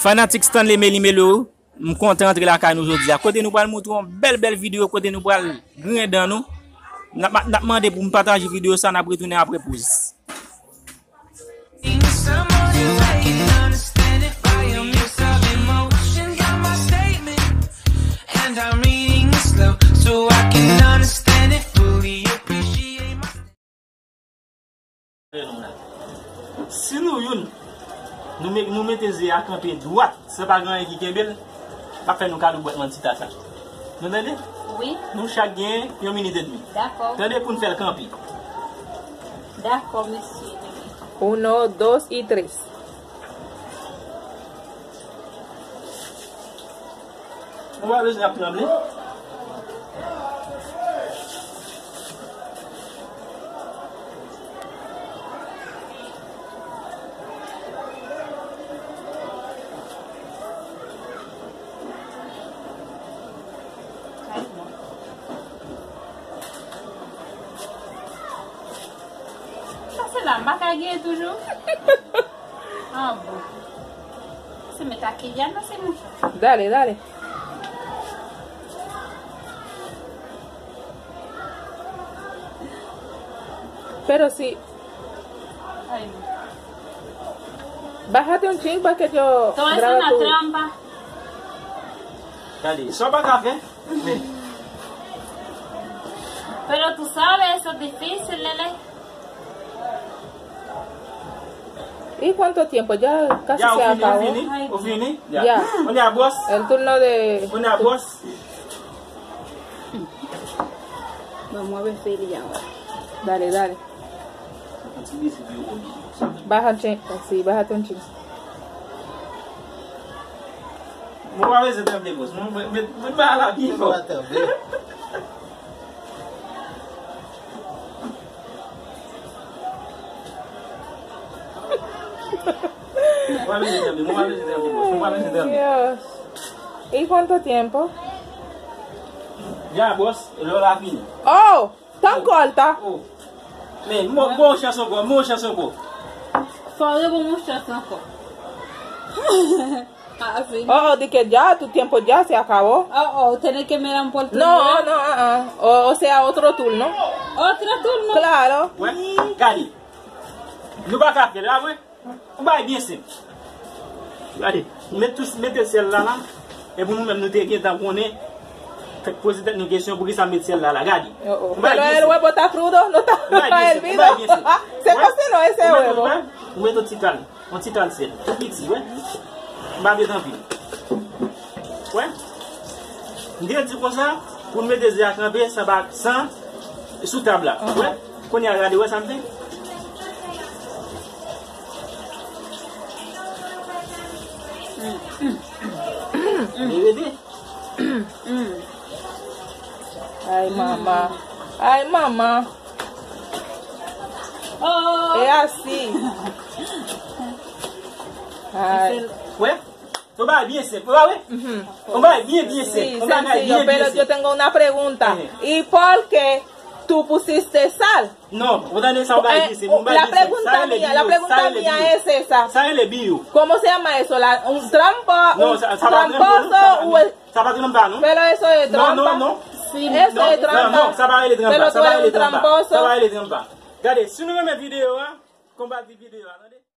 Fanatique Stanley Melimelo, je suis content d'entrer la caille aujourd'hui. À côté, nous allons montrer une belle vidéo. Côté, nous allons grain dans nous. Nous allons demander pour me partager la vidéo, ça, nous allons retourner après pause. Si nous mettons à camper droite, c'est pas grand qui kembel, pas faire nous cadeau boîte de ça. Nous entendez? Oui. Nous chaque gain 1 minute et demie. D'accord. Attendez pour nous faire le camper. D'accord, monsieur. 1, 2 y 3. On va aller à trembler. La macaguée toujours. Ah bon. Se me está quillando hace mucho. Dale, dale. Pero si... Ay, no. Bájate un ching para que yo... Todo es grabe una tu... trampa. Dale, sopa café. Pero tú sabes, eso es difícil, Lele. ¿Y cuánto tiempo? Ya casi Ya, se acabó. ¿O fini? Ya. On est à boss. El turno de... On est à boss. Vamos a ver Feli ahora. Dale, dale. Baja un ching. Sí, bájate un ching. Moi, on va laisser trembler, boss. Je vais pas la vie. Dios. ¿Y cuánto tiempo? Ya, boss. Lo la fini. Oh, tan corta. Oh. Mais, bon chanson quoi, bon chanson quoi. Fodé con mucho saco. Así. Oh, di que ya, tu tiempo ya se acabó. Oh, tenés que mirar por tu No, no, o sea, otro turno. Otro turno. Claro. Ouais, regardez. Nous pas faire là, ouais. On va bien simple. Regardez, mettez celle-là là. Et pour nous-mêmes, nous devons connaître. Fait poser une question pour que ça mette celle-là là. Regardez. Pero el huevo está crudo, no está hervido. Se cocinó ese huevo. On met un petit calme sel. Petit, ouais. On va mettre en pile. Ouais. On dit comme ça, pour mettre des œufs à camper, ça va sans sous table là. Ouais. Qu'on y a regardé, ouais, ça me fait. Ay, mamá. Ay, mamá. Oh. Es así. Ay. Ouais. On va bien simple, ouais. On va bien Sí, simple. On va sencillo, bien pero yo simple. tengo una pregunta. ¿Y por qué tú pusiste sal? No, vous donnez ça, on va bien simple. La pregunta mía es esa. Ça es le bio. ¿Cómo se llama eso? ¿Un trampo? No, ¿Un ça va tramposo? ¿O el- ça va tremper, non? Pero eso es trampa. Non. Sí, Eso es trampa. Non, ça va aller tremper. Pero tú eres un tramposo. Ça va aller tremper. Regardez, si nous remettons vidéo, combat vidéo, attendez.